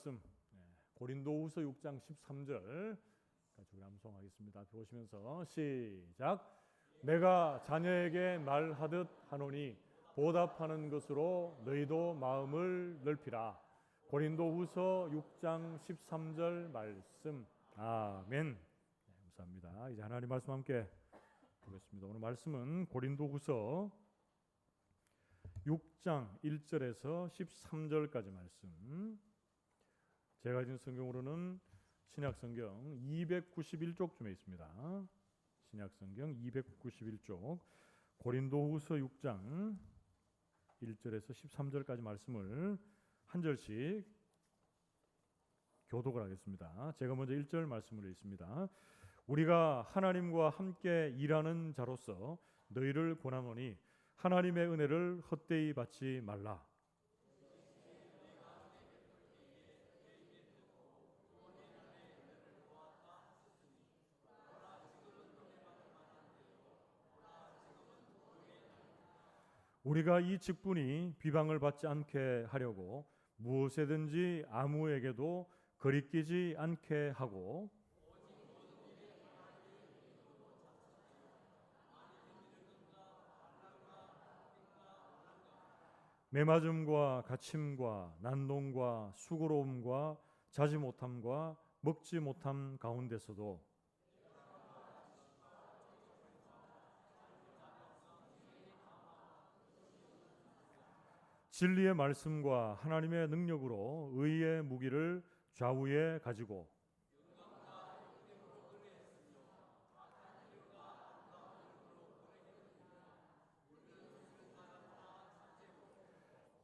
말씀 고린도후서 6장 13절 같이 암송하겠습니다. 보시면서 시작. 내가 자녀에게 말하듯 하노니 보답하는 것으로 너희도 마음을 넓히라. 고린도후서 6장 13절 말씀. 아멘. 감사합니다. 이제 하나님 말씀 함께 보겠습니다. 오늘 말씀은 고린도후서 6장 1절에서 13절까지 말씀. 제가 가진 성경으로는 신약성경 291쪽쯤에 있습니다. 신약성경 291쪽 고린도후서 6장 1절에서 13절까지 말씀을 한 절씩 교독을 하겠습니다. 제가 먼저 1절 말씀을 읽습니다. 우리가 하나님과 함께 일하는 자로서 너희를 권하노니 하나님의 은혜를 헛되이 받지 말라. 우리가 이 직분이 비방을 받지 않게 하려고 무엇에든지 아무에게도 거리끼지 않게 하고 매맞음과 갇힘과 난동과 수고로움과 자지 못함과 먹지 못함 가운데서도 진리의 말씀과 하나님의 능력으로 의의 무기를 좌우에 가지고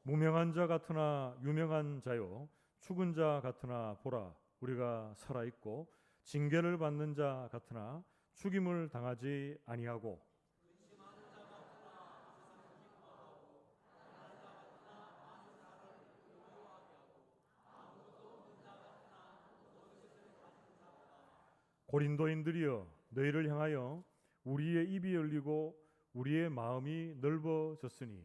무명한 자 같으나 유명한 자요 죽은 자 같으나 보라 우리가 살아있고 징계를 받는 자 같으나 죽임을 당하지 아니하고 고린도인들이여 너희를 향하여 우리의 입이 열리고 우리의 마음이 넓어졌으니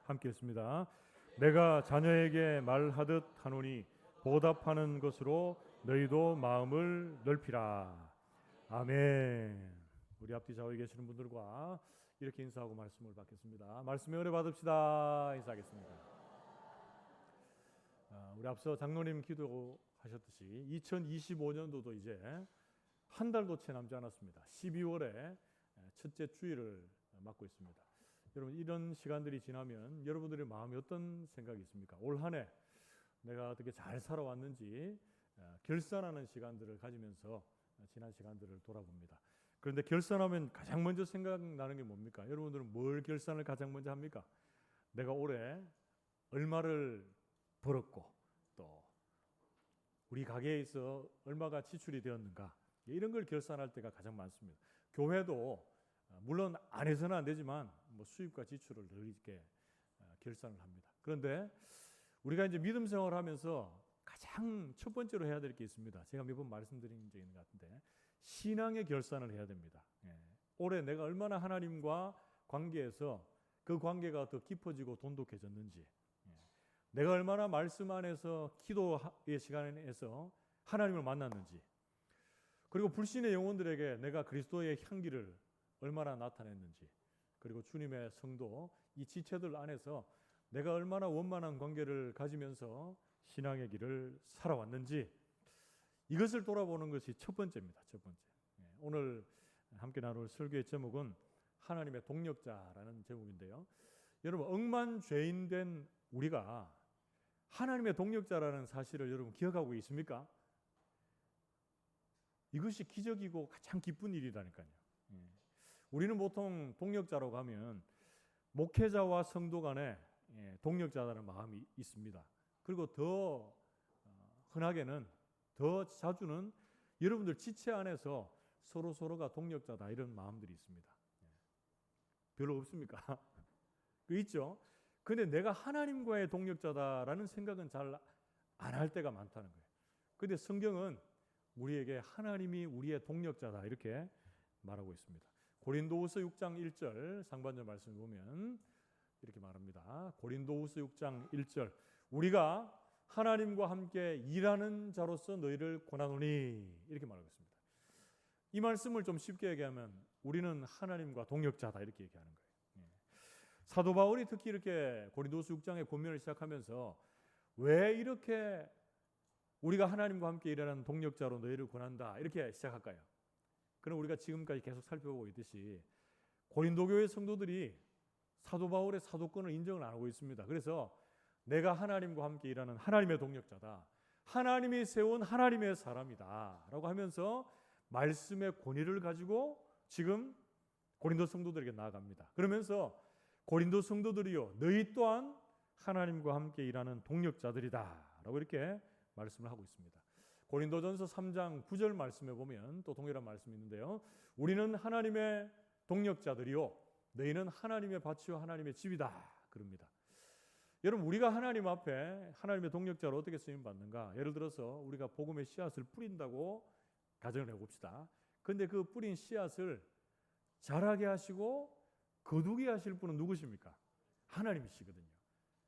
함께 했습니다. 내가 자녀에게 말하듯 하노니 보답하는 것으로 너희도 마음을 넓히라. 아멘. 우리 앞뒤 좌우에 계시는 분들과 이렇게 인사하고 말씀을 받겠습니다. 말씀에 은혜 받읍시다. 인사하겠습니다. 우리 앞서 장로님 기도하셨듯이 2025년도도 이제 한 달도 채 남지 않았습니다. 12월에 첫째 주일을 맞고 있습니다. 여러분 이런 시간들이 지나면 여러분들의 마음이 어떤 생각이 있습니까? 올 한 해 내가 어떻게 잘 살아왔는지 결산하는 시간들을 가지면서 지난 시간들을 돌아봅니다. 그런데 결산하면 가장 먼저 생각나는 게 뭡니까? 여러분들은 뭘 결산을 가장 먼저 합니까? 내가 올해 얼마를 벌었고 또 우리 가게에서 얼마가 지출이 되었는가 이런 걸 결산할 때가 가장 많습니다. 교회도 물론 안 해서는 안 되지만 수입과 지출을 늘 이렇게 결산을 합니다. 그런데 우리가 이제 믿음 생활을 하면서 가장 첫 번째로 해야 될 게 있습니다. 제가 몇 번 말씀드린 적이 있는 것 같은데 신앙의 결산을 해야 됩니다. 올해 내가 얼마나 하나님과 관계에서 그 관계가 더 깊어지고 돈독해졌는지 내가 얼마나 말씀 안에서 기도의 시간에서 하나님을 만났는지 그리고 불신의 영혼들에게 내가 그리스도의 향기를 얼마나 나타냈는지 그리고 주님의 성도 이 지체들 안에서 내가 얼마나 원만한 관계를 가지면서 신앙의 길을 살아왔는지 이것을 돌아보는 것이 첫 번째입니다. 첫 번째. 오늘 함께 나눌 설교의 제목은 하나님의 동력자라는 제목인데요. 여러분 억만죄인된 우리가 하나님의 동력자라는 사실을 여러분 기억하고 있습니까? 이것이 기적이고 가장 기쁜 일이라니까요. 우리는 보통 동력자라고 하면 목회자와 성도 간에 동력자라는 마음이 있습니다. 그리고 더 흔하게는 더 자주는 여러분들 지체 안에서 서로가 동력자다 이런 마음들이 있습니다. 별로 없습니까? 그 있죠. 근데 내가 하나님과의 동력자다라는 생각은 잘 안 할 때가 많다는 거예요. 그런데 성경은 우리에게 하나님이 우리의 동력자다 이렇게 말하고 있습니다. 고린도후서 6장 1절 상반절 말씀을 보면 이렇게 말합니다. 고린도후서 6장 1절 우리가 하나님과 함께 일하는 자로서 너희를 권하노니 이렇게 말하고 있습니다. 이 말씀을 좀 쉽게 얘기하면 우리는 하나님과 동역자다 이렇게 얘기하는 거예요. 사도 바울이 특히 이렇게 고린도후서 6장의 권면을 시작하면서 왜 이렇게 우리가 하나님과 함께 일하는 동역자로 너희를 권한다 이렇게 시작할까요? 그럼 우리가 지금까지 계속 살펴보고 있듯이 고린도 교회 성도들이 사도 바울의 사도권을 인정을 안 하고 있습니다. 그래서 내가 하나님과 함께 일하는 하나님의 동역자다. 하나님이 세운 하나님의 사람이다. 라고 하면서 말씀의 권위를 가지고 지금 고린도 성도들에게 나아갑니다. 그러면서 고린도 성도들이요 너희 또한 하나님과 함께 일하는 동역자들이다. 라고 이렇게 말씀을 하고 있습니다. 고린도전서 3장 9절 말씀에 보면 또 동일한 말씀이 있는데요. 우리는 하나님의 동역자들이요 너희는 하나님의 밭이요 하나님의 집이다. 그럽니다. 여러분 우리가 하나님 앞에 하나님의 동역자로 어떻게 쓰임 받는가? 예를 들어서 우리가 복음의 씨앗을 뿌린다고 가정을 해봅시다. 그런데 그 뿌린 씨앗을 자라게 하시고 거두게 하실 분은 누구십니까? 하나님이시거든요.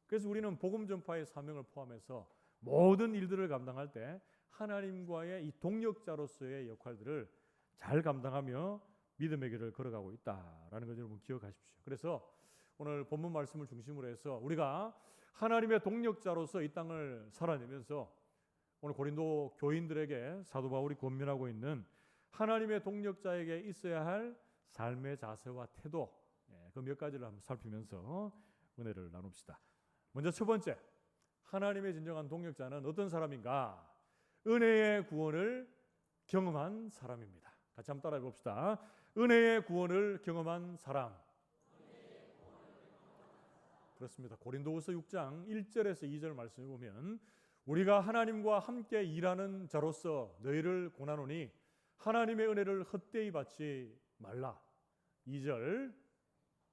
그래서 우리는 복음 전파의 사명을 포함해서 모든 일들을 감당할 때 하나님과의 이 동역자로서의 역할들을 잘 감당하며 믿음의 길을 걸어가고 있다라는 것을 여러분 기억하십시오. 그래서 오늘 본문 말씀을 중심으로 해서 우리가 하나님의 동역자로서 이 땅을 살아내면서 오늘 고린도 교인들에게 사도 바울이 권면하고 있는 하나님의 동역자에게 있어야 할 삶의 자세와 태도 그 몇 가지를 한번 살피면서 은혜를 나눕시다. 먼저 첫 번째, 하나님의 진정한 동역자는 어떤 사람인가? 은혜의 구원을 경험한 사람입니다. 같이 한번 따라해 봅시다. 은혜의 구원을 경험한 사람. 그렇습니다. 고린도후서 6장 1절에서 2절 말씀을 보면 우리가 하나님과 함께 일하는 자로서 너희를 권하노니 하나님의 은혜를 헛되이 받지 말라. 2절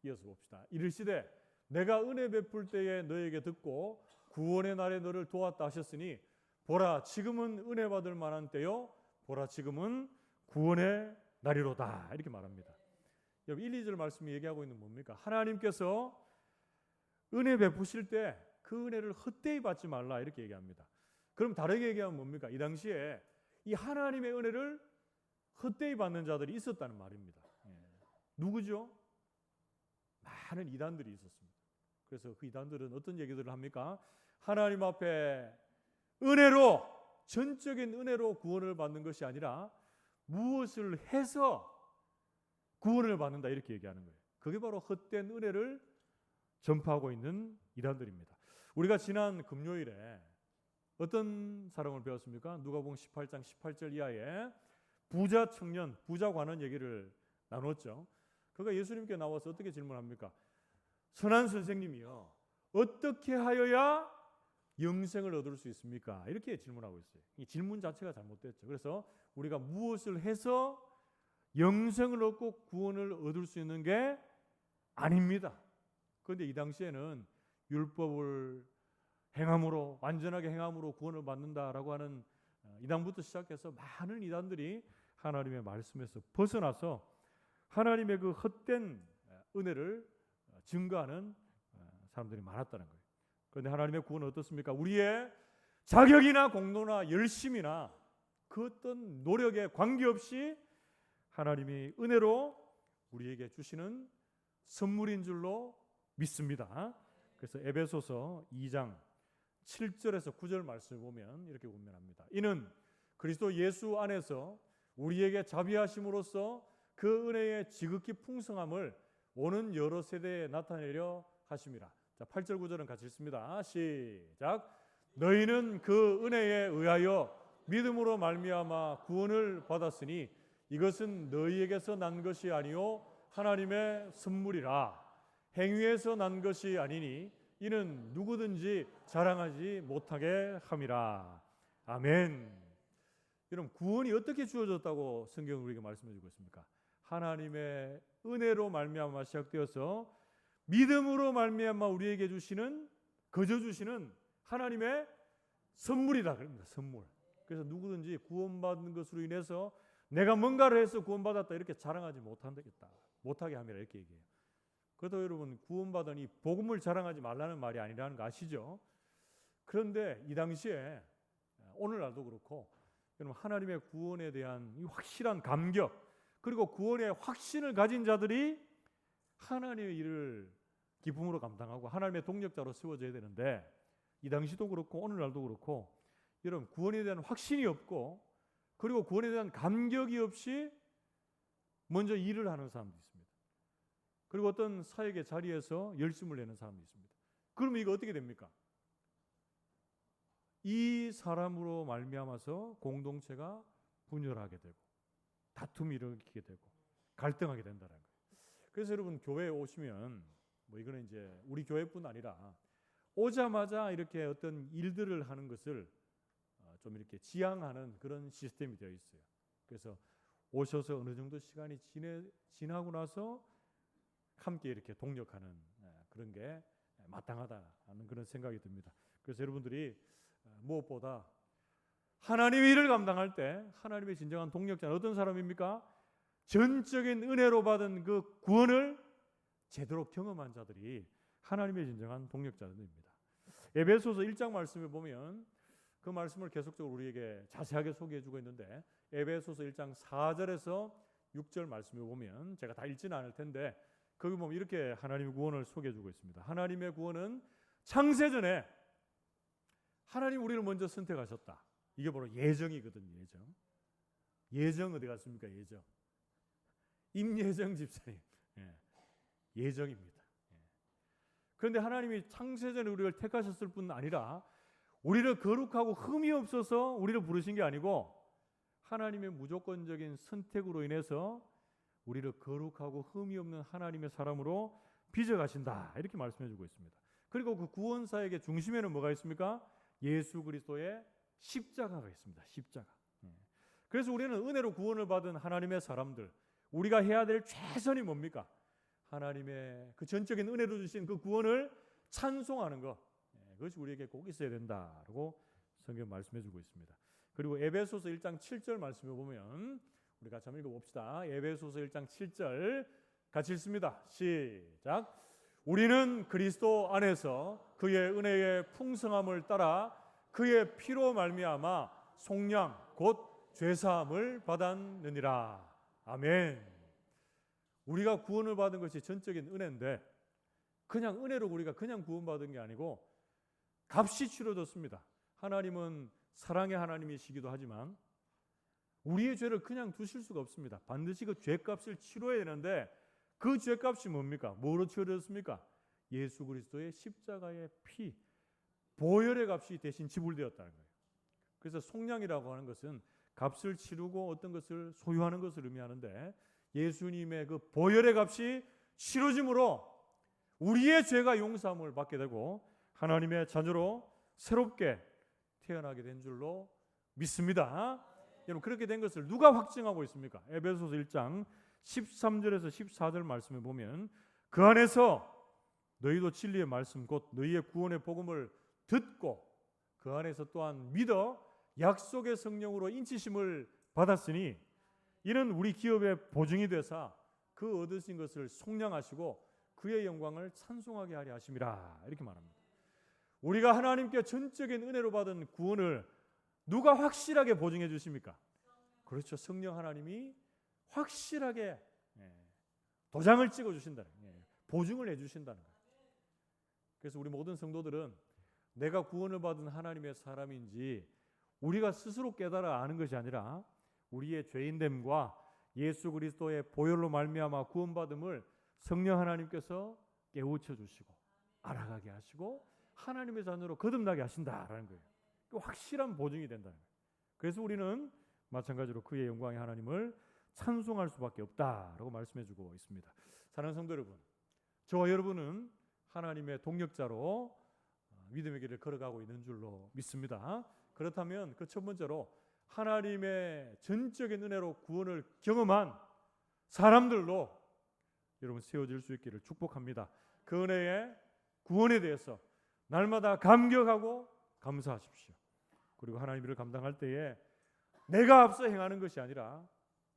이어서 봅시다. 이르시되 내가 은혜 베풀 때에 너에게 듣고 구원의 날에 너를 도왔다 하셨으니 보라 지금은 은혜 받을 만한 때요 보라 지금은 구원의 날이로다 이렇게 말합니다. 여러분 1, 2절 말씀이 얘기하고 있는 뭡니까? 하나님께서 은혜 베푸실 때 그 은혜를 헛되이 받지 말라 이렇게 얘기합니다. 그럼 다르게 얘기하면 뭡니까? 이 당시에 이 하나님의 은혜를 헛되이 받는 자들이 있었다는 말입니다. 누구죠? 많은 이단들이 있었습니다. 그래서 그 이단들은 어떤 얘기들을 합니까? 하나님 앞에 은혜로 전적인 은혜로 구원을 받는 것이 아니라 무엇을 해서 구원을 받는다 이렇게 얘기하는 거예요. 그게 바로 헛된 은혜를 전파하고 있는 이단들입니다. 우리가 지난 금요일에 어떤 사람을 배웠습니까? 누가복음 18장 18절 이하에 부자 청년, 부자 관원 얘기를 나눴죠. 그가 예수님께 나와서 어떻게 질문합니까? 선한 선생님이요, 어떻게 하여야 영생을 얻을 수 있습니까? 이렇게 질문하고 있어요. 이 질문 자체가 잘못됐죠. 그래서 우리가 무엇을 해서 영생을 얻고 구원을 얻을 수 있는 게 아닙니다. 그런데 이 당시에는 율법을 행함으로, 완전하게 행함으로 구원을 받는다라고 하는 이단부터 시작해서 많은 이단들이 하나님의 말씀에서 벗어나서 하나님의 그 헛된 은혜를 증거하는 사람들이 많았다는 거예요. 그런데 하나님의 구원은 어떻습니까? 우리의 자격이나 공로나 열심이나 그 어떤 노력에 관계없이 하나님이 은혜로 우리에게 주시는 선물인 줄로 믿습니다. 그래서 에베소서 2장 7절에서 9절 말씀을 보면 이렇게 권면합니다. 이는 그리스도 예수 안에서 우리에게 자비하심으로써 그 은혜의 지극히 풍성함을 오는 여러 세대에 나타내려 하심이라. 자, 8절 9절은 같이 읽습니다. 시작. 너희는 그 은혜에 의하여 믿음으로 말미암아 구원을 받았으니 이것은 너희에게서 난 것이 아니요 하나님의 선물이라. 행위에서 난 것이 아니니 이는 누구든지 자랑하지 못하게 함이라. 아멘. 여러분, 구원이 어떻게 주어졌다고 성경은 우리에게 말씀해 주고 있습니까? 하나님의 은혜로 말미암아 시작되어서 믿음으로 말미암아 우리에게 주시는, 거저 주시는 하나님의 선물이다 그럽니다. 선물. 그래서 누구든지 구원받는 것으로 인해서 내가 뭔가를 해서 구원받았다 이렇게 자랑하지 못한다겠다. 못하게 함이라 이렇게 얘기해요. 그래도 여러분 구원받은 이 복음을 자랑하지 말라는 말이 아니라는 거 아시죠? 그런데 이 당시에 오늘날도 그렇고 여러분 하나님의 구원에 대한 이 확실한 감격 그리고 구원의 확신을 가진 자들이 하나님의 일을 기쁨으로 감당하고 하나님의 동력자로 세워져야 되는데 이 당시도 그렇고 오늘날도 그렇고 여러분 구원에 대한 확신이 없고 그리고 구원에 대한 감격이 없이 먼저 일을 하는 사람도 있습니다. 그리고 어떤 사역의 자리에서 열심을 내는 사람도 있습니다. 그러면 이거 어떻게 됩니까? 이 사람으로 말미암아서 공동체가 분열하게 되고 다툼이 일으키게 되고 갈등하게 된다는 거예요. 그래서 여러분 교회에 오시면 뭐 이거는 이제 우리 교회뿐 아니라 오자마자 이렇게 어떤 일들을 하는 것을 좀 이렇게 지향하는 그런 시스템이 되어 있어요. 그래서 오셔서 어느 정도 시간이 지나고 나서 함께 이렇게 동력하는 그런 게 마땅하다는 그런 생각이 듭니다. 그래서 여러분들이 무엇보다 하나님의 일을 감당할 때 하나님의 진정한 동력자는 어떤 사람입니까? 전적인 은혜로 받은 그 구원을 제대로 경험한 자들이 하나님의 진정한 동력자들입니다. 에베소서 1장 말씀에 보면 그 말씀을 계속적으로 우리에게 자세하게 소개해주고 있는데 에베소서 1장 4절에서 6절 말씀에 보면 제가 다 읽지는 않을 텐데 거기 보면 이렇게 하나님의 구원을 소개해주고 있습니다. 하나님의 구원은 창세전에 하나님 우리를 먼저 선택하셨다. 이게 바로 예정이거든요. 예정. 예정 어디 갔습니까? 예정. 임예정 집사님. 예정입니다. 그런데 하나님이 창세전에 우리를 택하셨을 뿐 아니라 우리를 거룩하고 흠이 없어서 우리를 부르신 게 아니고 하나님의 무조건적인 선택으로 인해서 우리를 거룩하고 흠이 없는 하나님의 사람으로 빚어가신다. 이렇게 말씀해 주고 있습니다. 그리고 그 구원 사역의 중심에는 뭐가 있습니까? 예수 그리스도의 십자가가 있습니다. 십자가. 그래서 우리는 은혜로 구원을 받은 하나님의 사람들, 우리가 해야 될 최선이 뭡니까? 하나님의 그 전적인 은혜로 주신 그 구원을 찬송하는 것, 그것이 우리에게 꼭 있어야 된다라고 성경 말씀해 주고 있습니다. 그리고 에베소서 1장 7절 말씀해 보면 우리 같이 한번 읽어봅시다. 에베소서 1장 7절 같이 읽습니다. 시작. 우리는 그리스도 안에서 그의 은혜의 풍성함을 따라 그의 피로 말미암아 속량 곧 죄사함을 받았느니라. 아멘. 우리가 구원을 받은 것이 전적인 은혜인데 그냥 은혜로 우리가 그냥 구원받은 게 아니고 값이 치러졌습니다. 하나님은 사랑의 하나님이시기도 하지만 우리의 죄를 그냥 두실 수가 없습니다. 반드시 그 죄값을 치러야 되는데 그 죄값이 뭡니까? 뭐로 치러졌습니까? 예수 그리스도의 십자가의 피, 보혈의 값이 대신 지불되었다는 거예요. 그래서 속량이라고 하는 것은 값을 치르고 어떤 것을 소유하는 것을 의미하는데 예수님의 그 보혈의 값이 치러짐으로 우리의 죄가 용서함을 받게 되고 하나님의 자녀로 새롭게 태어나게 된 줄로 믿습니다. 여러분 그렇게 된 것을 누가 확증하고 있습니까? 에베소서 1장 13절에서 14절 말씀에 보면 그 안에서 너희도 진리의 말씀 곧 너희의 구원의 복음을 듣고 그 안에서 또한 믿어 약속의 성령으로 인치심을 받았으니 이는 우리 기업의 보증이 되사 그 얻으신 것을 속량하시고 그의 영광을 찬송하게 하려 하심이라. 이렇게 말합니다. 우리가 하나님께 전적인 은혜로 받은 구원을 누가 확실하게 보증해 주십니까? 그렇죠. 성령 하나님이 확실하게 도장을 찍어 주신다는 거예요. 보증을 해 주신다는 거예요. 그래서 우리 모든 성도들은 내가 구원을 받은 하나님의 사람인지 우리가 스스로 깨달아 아는 것이 아니라 우리의 죄인됨과 예수 그리스도의 보혈로 말미암아 구원받음을 성령 하나님께서 깨우쳐 주시고 알아가게 하시고 하나님의 자녀로 거듭나게 하신다라는 거예요. 그 확실한 보증이 된다는 거예요. 그래서 우리는 마찬가지로 그의 영광의 하나님을 찬송할 수밖에 없다라고 말씀해주고 있습니다. 사랑하는 성도 여러분, 저와 여러분은 하나님의 동력자로 믿음의 길을 걸어가고 있는 줄로 믿습니다. 그렇다면 그 첫 번째로 하나님의 전적인 은혜로 구원을 경험한 사람들로 여러분 세워질 수 있기를 축복합니다. 그 은혜의 구원에 대해서 날마다 감격하고 감사하십시오. 그리고 하나님 일을 감당할 때에 내가 앞서 행하는 것이 아니라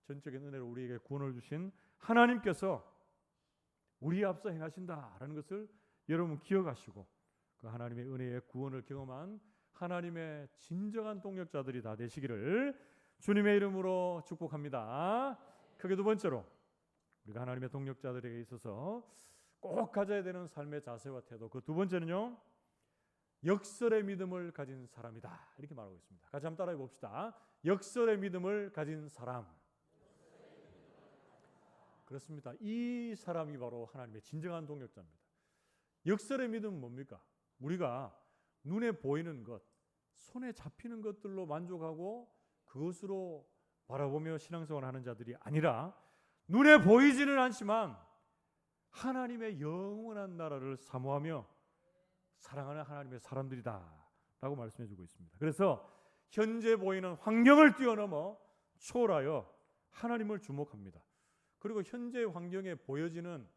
전적인 은혜로 우리에게 구원을 주신 하나님께서 우리 앞서 행하신다라는 것을 여러분 기억하시고 그 하나님의 은혜의 구원을 경험한 하나님의 진정한 동역자들이 다 되시기를 주님의 이름으로 축복합니다. 크게 두 번째로 우리가 하나님의 동역자들에게 있어서 꼭 가져야 되는 삶의 자세와 태도, 그 두 번째는요, 역설의 믿음을 가진 사람이다 이렇게 말하고 있습니다. 같이 한번 따라해 봅시다. 역설의 믿음을 가진 사람. 그렇습니다. 이 사람이 바로 하나님의 진정한 동역자입니다. 역설의 믿음은 뭡니까? 우리가 눈에 보이는 것, 손에 잡히는 것들로 만족하고 그것으로 바라보며 신앙생활을 하는 자들이 아니라 눈에 보이지는 않지만 하나님의 영원한 나라를 사모하며 사랑하는 하나님의 사람들이다 라고 말씀해 주고 있습니다. 그래서 현재 보이는 환경을 뛰어넘어 초월하여 하나님을 주목합니다. 그리고 현재 환경에 보여지는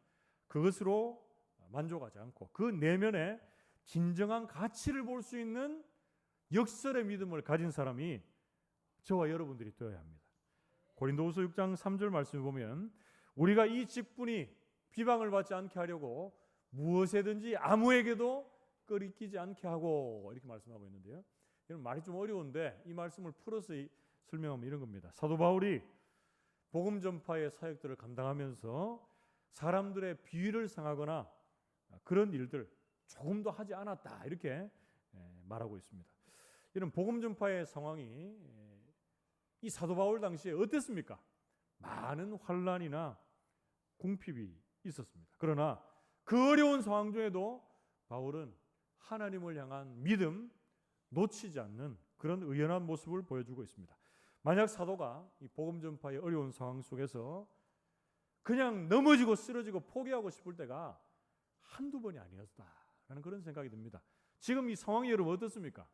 그것으로 만족하지 않고 그 내면에 진정한 가치를 볼 수 있는 역설의 믿음을 가진 사람이 저와 여러분들이 되어야 합니다. 고린도후서 6장 3절 말씀을 보면 우리가 이 직분이 비방을 받지 않게 하려고 무엇에든지 아무에게도 끄리끼지 않게 하고 이렇게 말씀하고 있는데요. 이런 말이 좀 어려운데 이 말씀을 풀어서 설명하면 이런 겁니다. 사도 바울이 복음 전파의 사역들을 감당하면서 사람들의 비위를 상하거나 그런 일들 조금도 하지 않았다 이렇게 말하고 있습니다. 이런 복음 전파의 상황이 이 사도 바울 당시에 어땠습니까? 많은 환난이나 궁핍이 있었습니다. 그러나 그 어려운 상황 중에도 바울은 하나님을 향한 믿음, 놓치지 않는 그런 의연한 모습을 보여주고 있습니다. 만약 사도가 이 복음 전파의 어려운 상황 속에서 그냥 넘어지고 쓰러지고 포기하고 싶을 때가 한두 번이 아니었다라는 그런 생각이 듭니다. 지금 이 상황이 여러분 어떻습니까?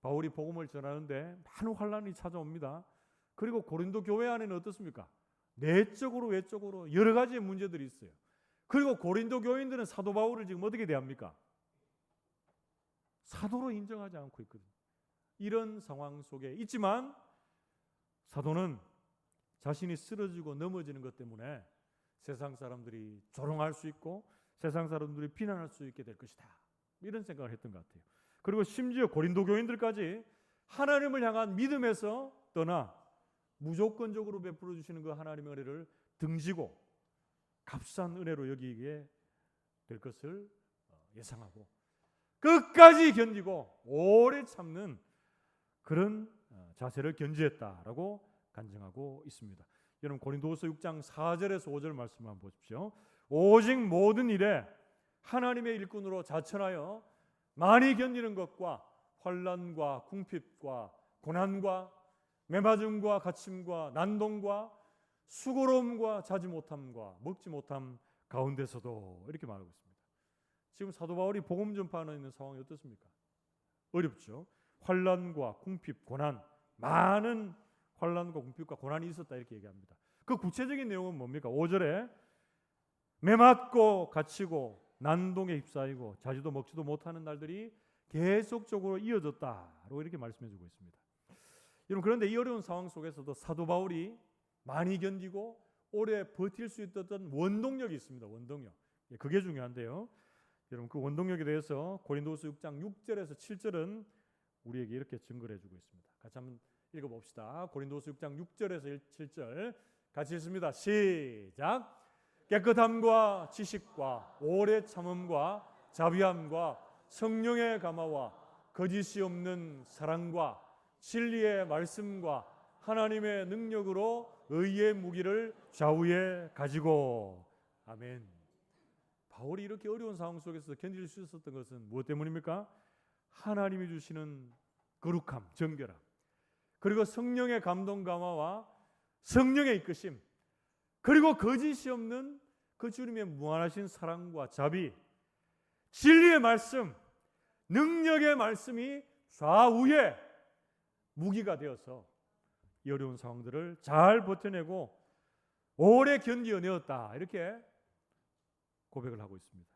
바울이 복음을 전하는데 많은 환난이 찾아옵니다. 그리고 고린도 교회 안에는 어떻습니까? 내적으로 외적으로 여러 가지의 문제들이 있어요. 그리고 고린도 교인들은 사도 바울을 지금 어떻게 대합니까? 사도로 인정하지 않고 있거든요. 이런 상황 속에 있지만 사도는 자신이 쓰러지고 넘어지는 것 때문에 세상 사람들이 조롱할 수 있고 세상 사람들이 비난할 수 있게 될 것이다. 이런 생각을 했던 것 같아요. 그리고 심지어 고린도 교인들까지 하나님을 향한 믿음에서 떠나 무조건적으로 베풀어 주시는 그 하나님의 은혜를 등지고 값싼 은혜로 여기게 될 것을 예상하고 끝까지 견디고 오래 참는 그런 자세를 견지했다라고 간증하고 있습니다. 여러분 고린도후서 6장 4절에서 5절 말씀을 한번 보십시오. 오직 모든 일에 하나님의 일꾼으로 자천하여 많이 견디는 것과 환난과 궁핍과 고난과 매맞음과 갇힘과 난동과 수고로움과 자지 못함과 먹지 못함 가운데서도 이렇게 말하고 있습니다. 지금 사도 바울이 복음 전파하는 있는 상황이 어떻습니까? 어렵죠. 환난과 궁핍, 고난, 많은 환난과 궁핍과 고난이 있었다 이렇게 얘기합니다. 그 구체적인 내용은 뭡니까? 5절에 매맞고 갇히고 난동에 휩싸이고 자지도 먹지도 못하는 날들이 계속적으로 이어졌다고 이렇게 말씀해주고 있습니다. 여러분 그런데 이 어려운 상황 속에서도 사도 바울이 많이 견디고 오래 버틸 수 있었던 원동력이 있습니다. 원동력. 그게 중요한데요. 여러분 그 원동력에 대해서 고린도후서 6장 6절에서 7절은 우리에게 이렇게 증거를 해주고 있습니다. 같이 한번 읽어봅시다. 고린도후서 6장 6절에서 7절 같이 읽습니다. 시작. 깨끗함과 지식과 오래 참음과 자비함과 성령의 감화와 거짓이 없는 사랑과 진리의 말씀과 하나님의 능력으로 의의 무기를 좌우에 가지고. 아멘. 바울이 이렇게 어려운 상황 속에서 견딜 수 있었던 것은 무엇 때문입니까? 하나님이 주시는 거룩함, 정결함, 그리고 성령의 감동 감화와 성령의 이끄심, 그리고 거짓이 없는 그 주님의 무한하신 사랑과 자비, 진리의 말씀, 능력의 말씀이 좌우에 무기가 되어서 이 어려운 상황들을 잘 버텨내고 오래 견디어내었다 이렇게 고백을 하고 있습니다.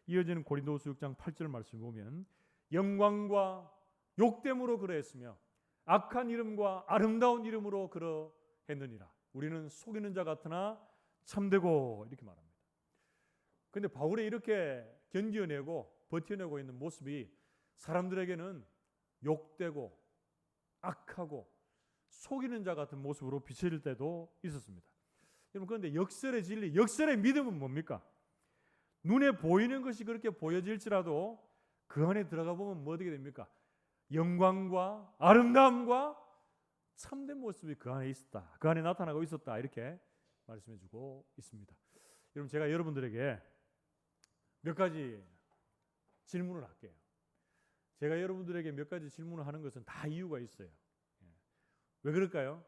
이어지는 고린도후서 6장 8절 말씀을 보면 영광과 욕됨으로 그러했으며 악한 이름과 아름다운 이름으로 그러했느니라. 우리는 속이는 자 같으나 참되고 이렇게 말합니다. 근데 바울이 이렇게 견뎌내고 버텨내고 있는 모습이 사람들에게는 욕되고 악하고 속이는 자 같은 모습으로 비춰질 때도 있었습니다. 여러분, 그런데 역설의 진리, 역설의 믿음은 뭡니까? 눈에 보이는 것이 그렇게 보여질지라도 그 안에 들어가 보면 뭐 어떻게 됩니까? 영광과 아름다움과 참된 모습이 그 안에 있었다. 그 안에 나타나고 있었다. 이렇게 말씀해 주고 있습니다. 여러분, 제가 여러분들에게 몇 가지 질문을 할게요. 제가 여러분들에게 몇 가지 질문을 하는 것은 다 이유가 있어요. 왜 그럴까요?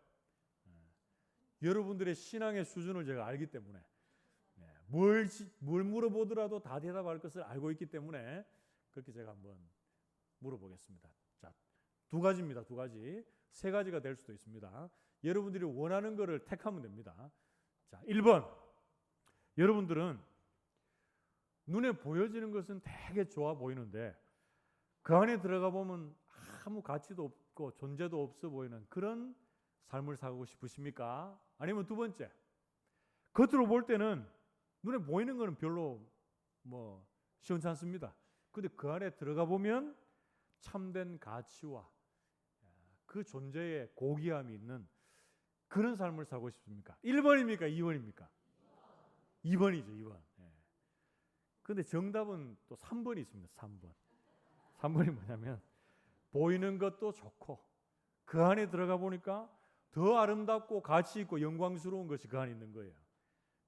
여러분들의 신앙의 수준을 제가 알기 때문에, 뭘 물어보더라도 다 대답할 것을 알고 있기 때문에 그렇게 제가 한번 물어보겠습니다. 자, 두 가지입니다. 두 가지. 세 가지가 될 수도 있습니다. 여러분들이 원하는 것을 택하면 됩니다. 자, 1번. 여러분들은 눈에 보여지는 것은 되게 좋아 보이는데 그 안에 들어가 보면 아무 가치도 없고 존재도 없어 보이는 그런 삶을 살고 싶으십니까? 아니면 두 번째, 겉으로 볼 때는 눈에 보이는 것은 별로 시원찮습니다. 근데 그 안에 들어가 보면 참된 가치와 그 존재의 고귀함이 있는 그런 삶을 살고 싶습니까? 1번입니까? 2번입니까? 2번이죠. 2번. 근데 정답은 또 3번이 있습니다. 3번이 뭐냐면 보이는 것도 좋고 그 안에 들어가 보니까 더 아름답고 가치 있고 영광스러운 것이 그 안에 있는 거예요.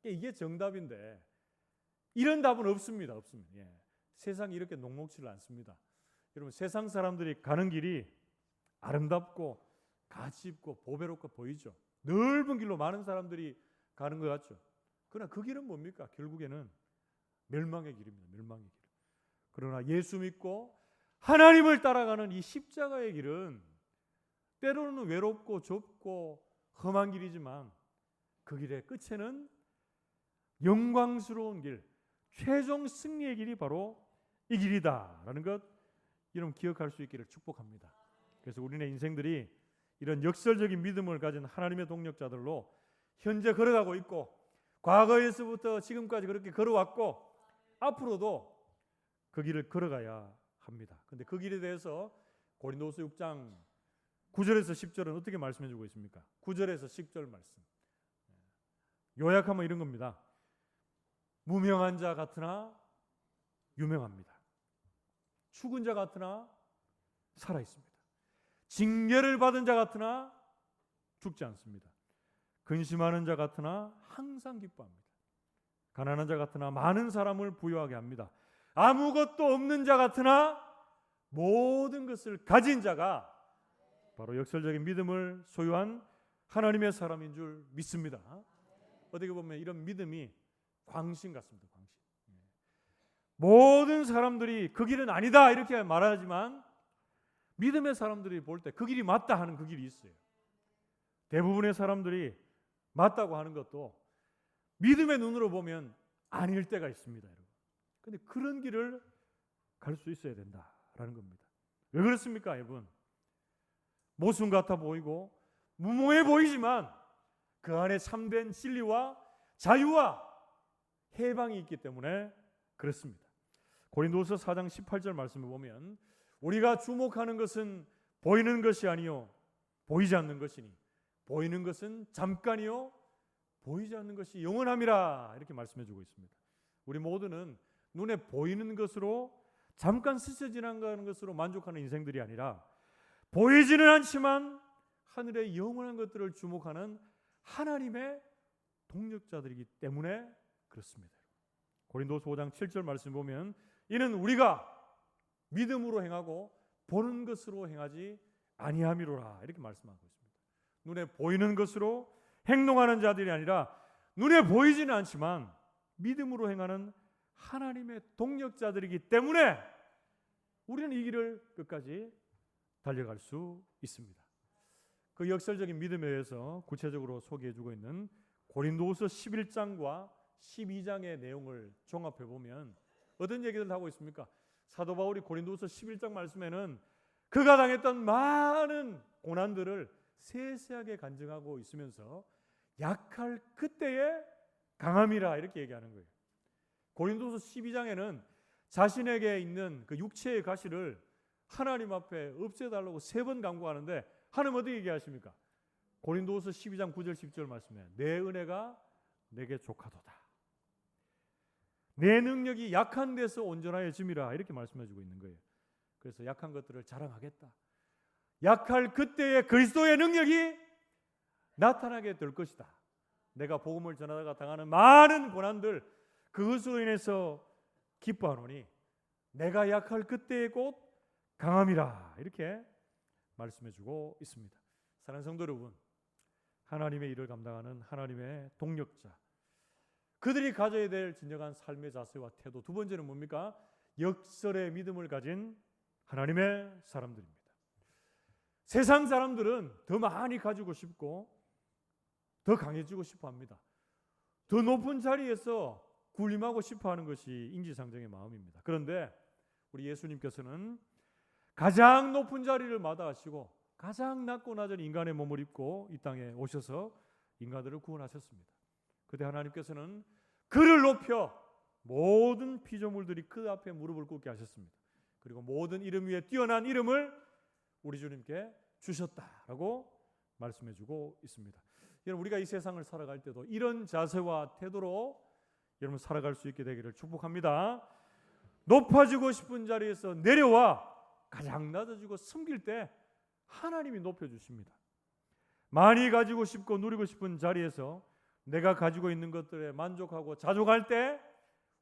이게 정답인데 이런 답은 없습니다. 세상이 이렇게 녹록지를 않습니다. 여러분, 세상 사람들이 가는 길이 아름답고 가치 있고 보배롭고 보이죠. 넓은 길로 많은 사람들이 가는 것 같죠. 그러나 그 길은 뭡니까? 결국에는 멸망의 길입니다. 멸망의 길. 그러나 예수 믿고 하나님을 따라가는 이 십자가의 길은 때로는 외롭고 좁고 험한 길이지만 그 길의 끝에는 영광스러운 길, 최종 승리의 길이 바로 이 길이다라는 것 여러분 기억할 수 있기를 축복합니다. 그래서 우리네 인생들이 이런 역설적인 믿음을 가진 하나님의 동력자들로 현재 걸어가고 있고 과거에서부터 지금까지 그렇게 걸어왔고 앞으로도 그 길을 걸어가야 합니다. 그런데 그 길에 대해서 고린도후서 6장 9절에서 10절은 어떻게 말씀해 주고 있습니까? 9절에서 10절 말씀. 요약하면 이런 겁니다. 무명한 자 같으나 유명합니다. 죽은 자 같으나 살아 있습니다. 징계를 받은 자 같으나 죽지 않습니다. 근심하는 자 같으나 항상 기뻐합니다. 가난한 자 같으나 많은 사람을 부유하게 합니다. 아무것도 없는 자 같으나 모든 것을 가진 자가 바로 역설적인 믿음을 소유한 하나님의 사람인 줄 믿습니다. 어떻게 보면 이런 믿음이 광신 같습니다. 광신. 모든 사람들이 그 길은 아니다 이렇게 말하지만 믿음의 사람들이 볼 때 그 길이 맞다 하는 그 길이 있어요. 대부분의 사람들이 맞다고 하는 것도 믿음의 눈으로 보면 아닐 때가 있습니다. 그런데 그런 길을 갈 수 있어야 된다라는 겁니다. 왜 그렇습니까, 여러분? 모순 같아 보이고 무모해 보이지만 그 안에 참된 진리와 자유와 해방이 있기 때문에 그렇습니다. 고린도후서 4장 18절 말씀을 보면 우리가 주목하는 것은 보이는 것이 아니요 보이지 않는 것이니 보이는 것은 잠깐이요 보이지 않는 것이 영원함이라 이렇게 말씀해 주고 있습니다. 우리 모두는 눈에 보이는 것으로 잠깐 스쳐 지나가는 것으로 만족하는 인생들이 아니라 보이지는 않지만 하늘의 영원한 것들을 주목하는 하나님의 동력자들이기 때문에 그렇습니다. 고린도서 5장 7절 말씀 보면 이는 우리가 믿음으로 행하고 보는 것으로 행하지 아니함이로라 이렇게 말씀하고 있습니다. 눈에 보이는 것으로 행동하는 자들이 아니라 눈에 보이지는 않지만 믿음으로 행하는 하나님의 동력자들이기 때문에 우리는 이 길을 끝까지 달려갈 수 있습니다. 그 역설적인 믿음에 의해서 구체적으로 소개해주고 있는 고린도후서 11장과 12장의 내용을 종합해 보면 어떤 얘기를 하고 있습니까? 사도 바울이 고린도후서 11장 말씀에는 그가 당했던 많은 고난들을 세세하게 간증하고 있으면서 약할 그때의 강함이라 이렇게 얘기하는 거예요. 고린도서 12장에는 자신에게 있는 그 육체의 가시를 하나님 앞에 없애달라고 3번 간구하는데 하나님 어떻게 얘기하십니까? 고린도서 12장 9절 10절 말씀에 내 은혜가 내게 족하도다. 내 능력이 약한 데서 온전하여짐이라 이렇게 말씀해주고 있는 거예요. 그래서 약한 것들을 자랑하겠다. 약할 그때에 그리스도의 능력이 나타나게 될 것이다. 내가 복음을 전하다가 당하는 많은 고난들 그것으로 인해서 기뻐하노니 내가 약할 그때에 곧 강함이라 이렇게 말씀해주고 있습니다. 사랑하는 성도 여러분, 하나님의 일을 감당하는 하나님의 동력자, 그들이 가져야 될 진정한 삶의 자세와 태도, 두 번째는 뭡니까? 역설의 믿음을 가진 하나님의 사람들입니다. 세상 사람들은 더 많이 가지고 싶고 더 강해지고 싶어 합니다. 더 높은 자리에서 군림하고 싶어 하는 것이 인지상정의 마음입니다. 그런데 우리 예수님께서는 가장 높은 자리를 마다하시고 가장 낮고 낮은 인간의 몸을 입고 이 땅에 오셔서 인간들을 구원하셨습니다. 그때 하나님께서는 그를 높여 모든 피조물들이 그 앞에 무릎을 꿇게 하셨습니다. 그리고 모든 이름 위에 뛰어난 이름을 우리 주님께 주셨다라고 말씀해주고 있습니다. 여러분, 우리가 이 세상을 살아갈 때도 이런 자세와 태도로 여러분 살아갈 수 있게 되기를 축복합니다. 높아지고 싶은 자리에서 내려와 가장 낮아지고 섬길 때 하나님이 높여주십니다. 많이 가지고 싶고 누리고 싶은 자리에서 내가 가지고 있는 것들에 만족하고 자족할 때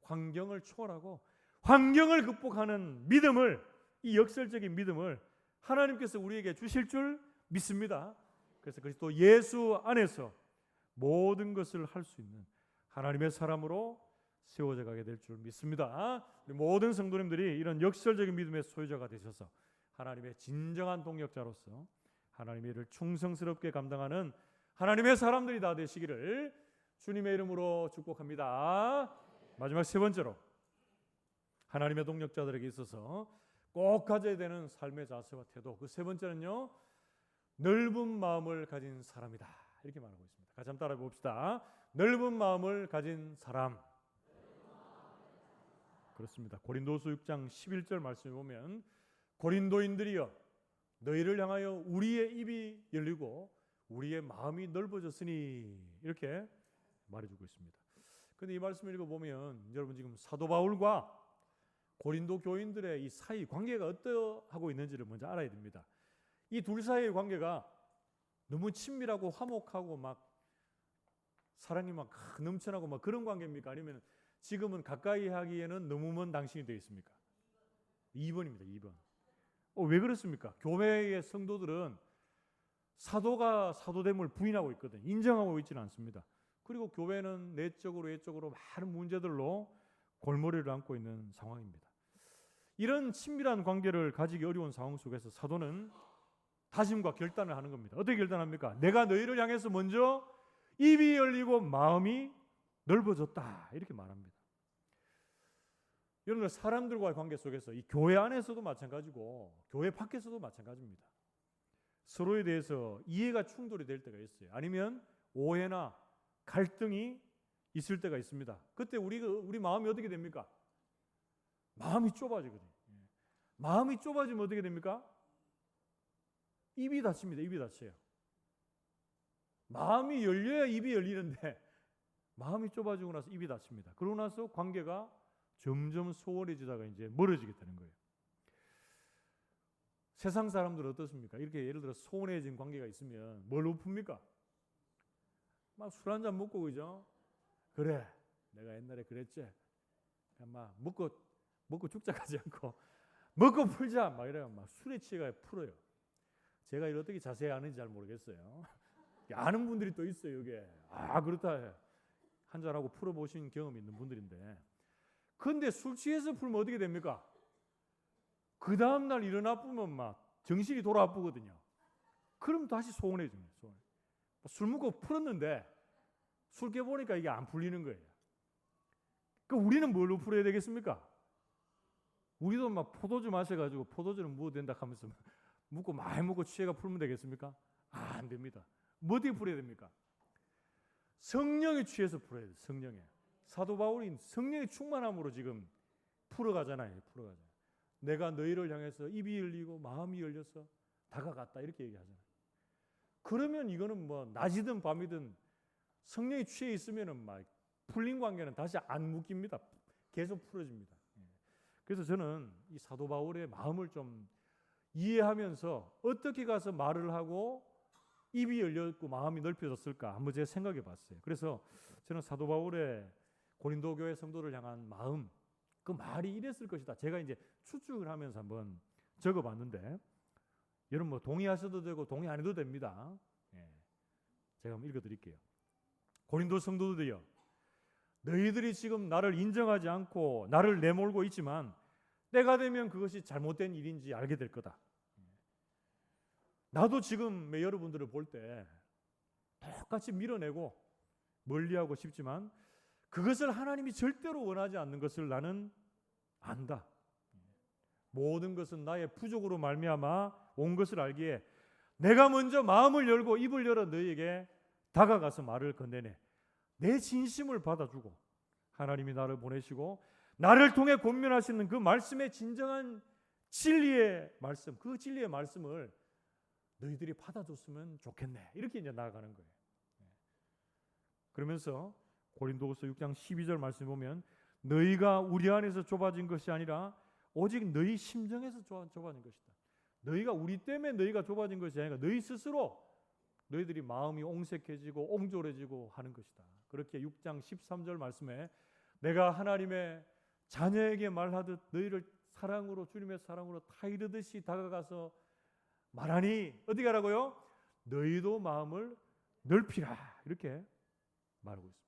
환경을 초월하고 환경을 극복하는 믿음을, 이 역설적인 믿음을 하나님께서 우리에게 주실 줄 믿습니다. 그래서 그리스도 예수 안에서 모든 것을 할 수 있는 하나님의 사람으로 세워져 가게 될 줄 믿습니다. 우리 모든 성도님들이 이런 역설적인 믿음의 소유자가 되셔서 하나님의 진정한 동력자로서 하나님의 일을 충성스럽게 감당하는 하나님의 사람들이 다 되시기를 주님의 이름으로 축복합니다. 마지막 세 번째로 하나님의 동력자들에게 있어서 꼭 가져야 되는 삶의 자세와 태도, 그 세 번째는요, 넓은 마음을 가진 사람이다 이렇게 말하고 있습니다. 같이 한번 따라해 봅시다. 넓은 마음을 가진 사람. 그렇습니다. 고린도서 6장 11절 말씀에 보면 고린도인들이여 너희를 향하여 우리의 입이 열리고 우리의 마음이 넓어졌으니 이렇게 말해주고 있습니다. 그런데 이 말씀을 읽어보면 여러분 지금 사도 바울과 고린도 교인들의 이 사이 관계가 어떠하고 있는지를 먼저 알아야 됩니다. 이 둘 사이의 관계가 너무 친밀하고 화목하고 막 사랑이 막 넘쳐나고 막 그런 관계입니까? 아니면 지금은 가까이 하기에는 너무 먼 당신이 되어 있습니까? 2번입니다. 2번. 왜 그렇습니까? 교회의 성도들은 사도가 사도됨을 부인하고 있거든요. 인정하고 있지는 않습니다. 그리고 교회는 내적으로 외적으로 많은 문제들로 골머리를 앓고 있는 상황입니다. 이런 친밀한 관계를 가지기 어려운 상황 속에서 사도는 다짐과 결단을 하는 겁니다. 어떻게 결단합니까? 내가 너희를 향해서 먼저 입이 열리고 마음이 넓어졌다 이렇게 말합니다. 여러분들 사람들과의 관계 속에서 이 교회 안에서도 마찬가지고 교회 밖에서도 마찬가지입니다. 서로에 대해서 이해가 충돌이 될 때가 있어요. 아니면 오해나 갈등이 있을 때가 있습니다. 그때 우리 마음이 어떻게 됩니까? 마음이 좁아지거든요. 마음이 좁아지면 어떻게 됩니까? 입이 닫힙니다. 입이 닫혀요. 마음이 열려야 입이 열리는데 마음이 좁아지고 나서 입이 닫힙니다. 그러고 나서 관계가 점점 소원해지다가 이제 멀어지게 되는 거예요. 세상 사람들은 어떻습니까? 이렇게 예를 들어 소원해진 관계가 있으면 뭘 읊습니까? 막 술 한잔 먹고 그죠? 그래, 내가 옛날에 그랬지. 막 먹고 죽자하지 않고 먹고 풀자 막 이래요. 막 술에 취해가 풀어요. 제가 이걸 어떻게 자세히 아는지 잘 모르겠어요. 아는 분들이 또 있어요. 이게 그렇다 해. 한잔하고 풀어보신 경험이 있는 분들인데, 근데 술 취해서 풀면 어떻게 됩니까? 그 다음날 일어나 보면 막 정신이 돌아보거든요. 그럼 다시 소원해집니다. 술 먹고 풀었는데 술 깨보니까 이게 안 풀리는 거예요. 그럼 우리는 뭘로 풀어야 되겠습니까? 우리도 막 포도주 마셔가지고 포도주는 뭐 된다 하면서 묻고 많이 먹고 취해가 풀면 되겠습니까? 안 됩니다. 뭐 어떻게 풀어야 됩니까? 성령에 취해서 풀어야 돼요. 성령에. 사도 바울이 성령의 충만함으로 지금 풀어가잖아요. 내가 너희를 향해서 입이 열리고 마음이 열려서 다가갔다 이렇게 얘기하잖아요. 그러면 이거는 뭐 낮이든 밤이든 성령이 취해 있으면은 막 풀린 관계는 다시 안 묶입니다. 계속 풀어집니다. 그래서 저는 이 사도 바울의 마음을 좀 이해하면서 어떻게 가서 말을 하고 입이 열렸고 마음이 넓혀졌을까 한번 제가 생각해 봤어요. 그래서 저는 사도 바울의 고린도 교회 성도를 향한 마음, 그 말이 이랬을 것이다. 제가 이제 추측을 하면서 한번 적어봤는데, 여러분 뭐 동의하셔도 되고 동의 안 해도 됩니다. 제가 한번 읽어드릴게요. 고린도 성도들이여, 너희들이 지금 나를 인정하지 않고 나를 내몰고 있지만 때가 되면 그것이 잘못된 일인지 알게 될 거다. 나도 지금 여러분들을 볼 때 똑같이 밀어내고 멀리하고 싶지만 그것을 하나님이 절대로 원하지 않는 것을 나는 안다. 모든 것은 나의 부족으로 말미암아 온 것을 알기에 내가 먼저 마음을 열고 입을 열어 너희에게 다가가서 말을 건네네. 내 진심을 받아주고 하나님이 나를 보내시고 나를 통해 권면하시는 그 말씀의 진정한 진리의 말씀, 그 진리의 말씀을 너희들이 받아줬으면 좋겠네. 이렇게 이제 나아가는 거예요. 그러면서 고린도후서 6장 12절 말씀 보면 너희가 우리 안에서 좁아진 것이 아니라 오직 너희 심정에서 좁아진 것이다. 너희가 우리 때문에 너희가 좁아진 것이 아니라 너희 스스로 너희들이 마음이 옹색해지고 옹졸해지고 하는 것이다. 그렇게 6장 13절 말씀에 내가 하나님의 자녀에게 말하듯 너희를 사랑으로 주님의 사랑으로 타이르듯이 다가가서 말하니 어떻게 하라고요? 너희도 마음을 넓히라. 이렇게 말하고 있습니다.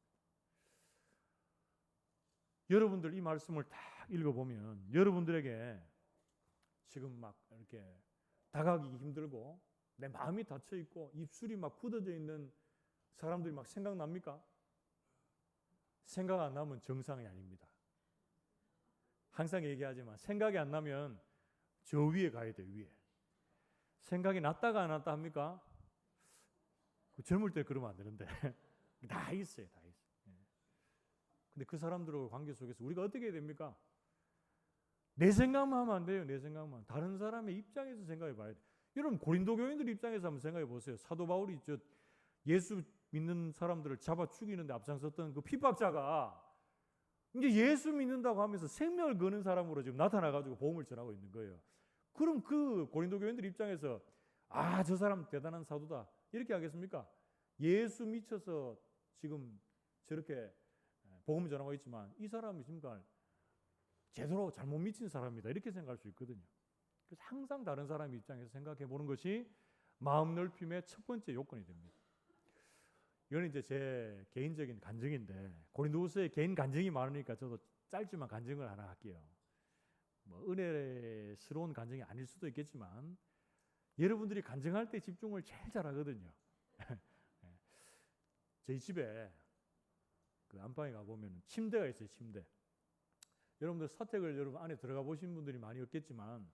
여러분들 이 말씀을 다 읽어보면 여러분들에게 지금 막 이렇게 다가가기 힘들고 내 마음이 닫혀 있고 입술이 막 굳어져 있는 사람들이 막 생각납니까? 생각 안 나면 정상이 아닙니다. 항상 얘기하지만 생각이 안 나면 저 위에 가야 돼요. 위에. 생각이 났다가 안 났다 합니까? 젊을 때 그러면 안 되는데 다 있어요. 다 있어요. 근데 그 사람들과 관계 속에서 우리가 어떻게 해야 됩니까? 내 생각만 하면 안 돼요. 내 생각만. 다른 사람의 입장에서 생각해 봐야 돼요. 여러분 고린도 교인들 입장에서 한번 생각해 보세요. 사도 바울이 예수 믿는 사람들을 잡아 죽이는데 앞장섰던 그 핍박자가 이제 예수 믿는다고 하면서 생명을 거는 사람으로 지금 나타나가지고 복음을 전하고 있는 거예요. 그럼 그 고린도 교인들 입장에서 저 사람 대단한 사도다 이렇게 하겠습니까? 예수 미쳐서 지금 저렇게 복음을 전하고 있지만 이 사람이 지금 제대로 잘못 미친 사람이다 이렇게 생각할 수 있거든요. 그래서 항상 다른 사람 입장에서 생각해 보는 것이 마음 넓힘의 첫 번째 요건이 됩니다. 이건 이제 제 개인적인 간증인데 고린도후서에 개인 간증이 많으니까 저도 짧지만 간증을 하나 할게요. 뭐 은혜스러운 간증이 아닐 수도 있겠지만 여러분들이 간증할 때 집중을 제일 잘하거든요. 저희 집에 그 안방에 가보면 침대가 있어요. 침대. 여러분들 사택을 여러분 안에 들어가 보신 분들이 많이 없겠지만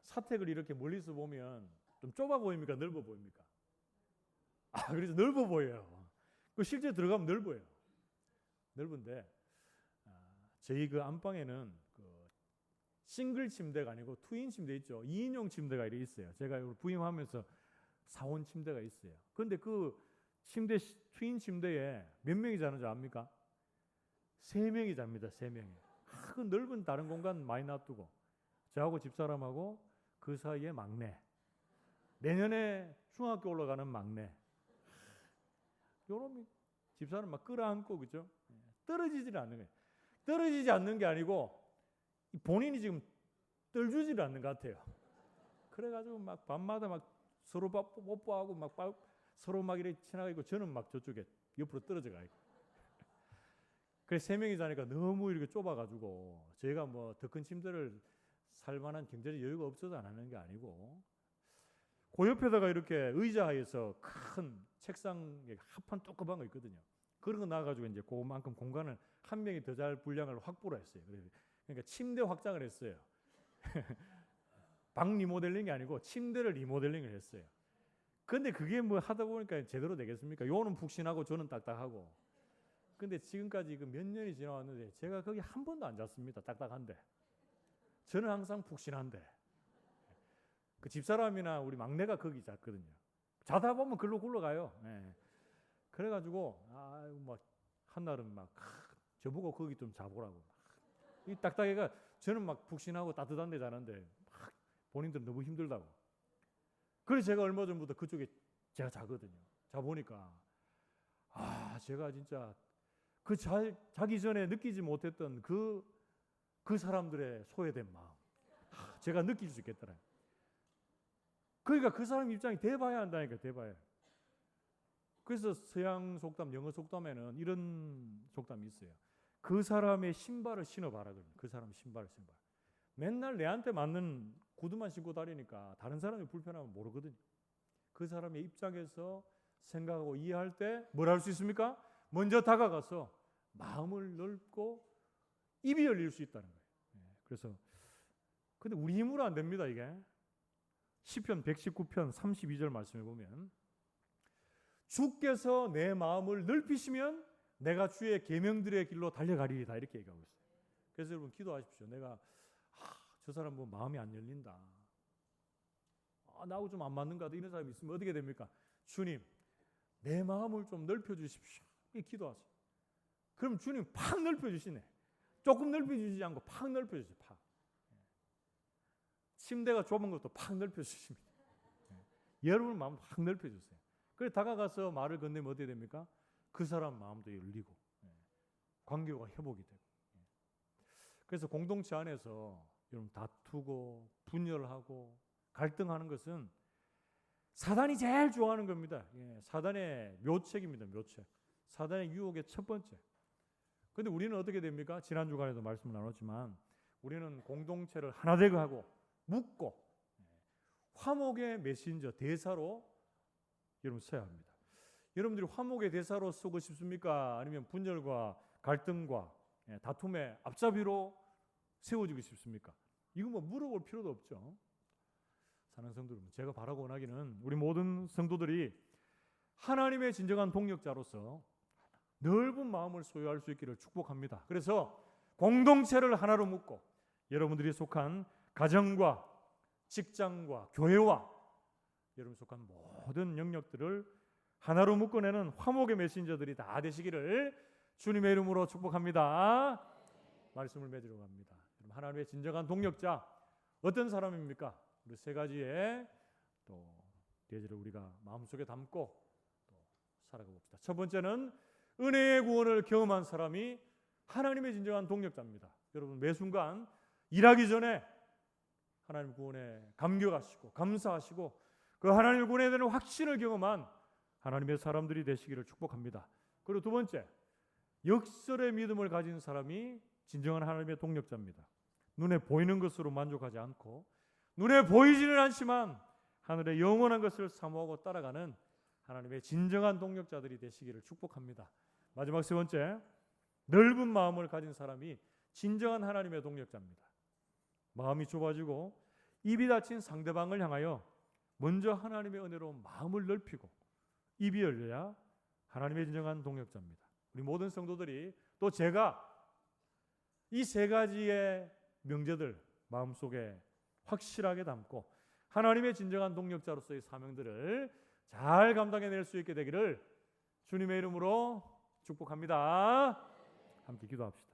사택을 이렇게 멀리서 보면 좀 좁아 보입니까? 넓어 보입니까? 그래서 넓어 보여요. 그 실제 들어가면 넓어요. 넓은데 저희 그 안방에는 그 싱글 침대가 아니고 투인 침대 있죠. 2인용 침대가 이렇게 있어요. 제가 부임하면서 사온 침대가 있어요. 그런데 그 침대 트윈 침대에 몇 명이 자는 줄 압니까? 3명이 잡니다. 3명이. 그 넓은 다른 공간 많이 놔두고 저하고 집사람하고 그 사이에 막내. 내년에 중학교 올라가는 막내. 요놈이 집사람 막 끌어안고 그죠? 떨어지질 않는 거예요. 떨어지지 않는 게 아니고 본인이 지금 떨주지를 않는 것 같아요. 그래가지고 막 밤마다 막 서로 뽀뽀하고 막 서로 막 이렇게 친하게 있고 저는 막 저쪽에 옆으로 떨어져 가 있고. 그래서 3명이 자니까 너무 이렇게 좁아가지고 저희가 뭐 더 큰 침대를 살 만한 경제적 여유가 없어서 안 하는 게 아니고 그 옆에다가 이렇게 의자에서 큰 책상에 합판 두꺼운 거 있거든요. 그런 거 나와가지고 이제 그만큼 공간을 한 명이 더 잘 분량을 확보를 했어요. 그러니까 침대 확장을 했어요. 방 리모델링이 아니고 침대를 리모델링을 했어요. 근데 그게 뭐 하다 보니까 제대로 되겠습니까? 요는 푹신하고 저는 딱딱하고. 근데 지금까지 그 몇 년이 지나왔는데 제가 거기 한 번도 안 잤습니다. 딱딱한데. 저는 항상 푹신한데. 그 집사람이나 우리 막내가 거기 잤거든요. 자다 보면 글로 굴러가요. 예. 그래가지고 막 한날은 막 저보고 거기 좀 자보라고. 이 딱딱해가 저는 막 푹신하고 따뜻한 데 자는데 막 본인들은 너무 힘들다고. 그래서 제가 얼마 전부터 그쪽에 제가 자거든요. 자보니까 제가 진짜 자기 전에 느끼지 못했던 그 사람들의 소외된 마음 제가 느낄 수 있겠더라. 그러니까 그 사람 입장이 돼봐야 한다니까. 돼봐야. 그래서 서양 속담, 영어 속담에는 이런 속담이 있어요. 그 사람의 신발을 신어봐라. 그 사람 신발을 신어봐라. 맨날 내한테 맞는 구두만 신고 다니니까 다른 사람이 불편하면 모르거든요. 그 사람의 입장에서 생각하고 이해할 때 뭘 할 수 있습니까? 먼저 다가가서 마음을 넓고 입이 열릴 수 있다는 거예요. 그래서 근데 우리 힘으로 안 됩니다. 이게 시편 119편 32절 말씀해 보면 주께서 내 마음을 넓히시면 내가 주의 계명들의 길로 달려가리이다 이렇게 얘기하고 있어요. 그래서 여러분 기도하십시오. 내가 저 사람 뭐 마음이 안 열린다. 나하고 좀 안 맞는가 이런 사람이 있으면 어떻게 됩니까? 주님 내 마음을 좀 넓혀주십시오. 이렇게 기도하세요. 그럼 주님 팍 넓혀주시네. 조금 넓혀주지 않고 팍 넓혀주세요. 팍. 침대가 좁은 것도 팍 넓혀주십니다. 여러분 마음 팍 넓혀주세요. 그래 다가가서 말을 건네면 어떻게 됩니까? 그 사람 마음도 열리고 관계가 회복이 되고. 그래서 공동체 안에서 여러분 다투고 분열하고 갈등하는 것은 사단이 제일 좋아하는 겁니다. 사단의 묘책입니다. 묘책. 사단의 유혹의 첫 번째. 그런데 우리는 어떻게 됩니까? 지난 주간에도 말씀을 나눴지만 우리는 공동체를 하나 되게 하고 묶고 화목의 메신저 대사로 여러분 써야 합니다. 여러분들이 화목의 대사로 쓰고 싶습니까? 아니면 분열과 갈등과 다툼의 앞잡이로 세워지고 싶습니까? 이거 뭐 물어볼 필요도 없죠. 사랑하는 성도 여러분, 제가 바라고 원하기는 우리 모든 성도들이 하나님의 진정한 동력자로서 넓은 마음을 소유할 수 있기를 축복합니다. 그래서 공동체를 하나로 묶고 여러분들이 속한 가정과 직장과 교회와 여러분 속한 모든 영역들을 하나로 묶어내는 화목의 메신저들이 다 되시기를 주님의 이름으로 축복합니다. 말씀을 맺으러 갑니다. 하나님의 진정한 동력자 어떤 사람입니까? 우리 세 가지의 또 예제를 우리가 마음속에 담고 또 살아가 봅시다. 첫 번째는 은혜의 구원을 경험한 사람이 하나님의 진정한 동력자입니다. 여러분 매 순간 일하기 전에 하나님 구원에 감격하시고 감사하시고 그 하나님 구원에 대한 확신을 경험한 하나님의 사람들이 되시기를 축복합니다. 그리고 두 번째, 역설의 믿음을 가진 사람이 진정한 하나님의 동력자입니다. 눈에 보이는 것으로 만족하지 않고 눈에 보이지는 않지만 하늘의 영원한 것을 사모하고 따라가는 하나님의 진정한 동력자들이 되시기를 축복합니다. 마지막 세 번째, 넓은 마음을 가진 사람이 진정한 하나님의 동력자입니다. 마음이 좁아지고 입이 닫힌 상대방을 향하여 먼저 하나님의 은혜로 마음을 넓히고 입이 열려야 하나님의 진정한 동력자입니다. 우리 모든 성도들이 또 제가 이 세 가지의 명제들 마음속에 확실하게 담고 하나님의 진정한 동력자로서의 사명들을 잘 감당해낼 수 있게 되기를 주님의 이름으로 축복합니다. 함께 기도합시다.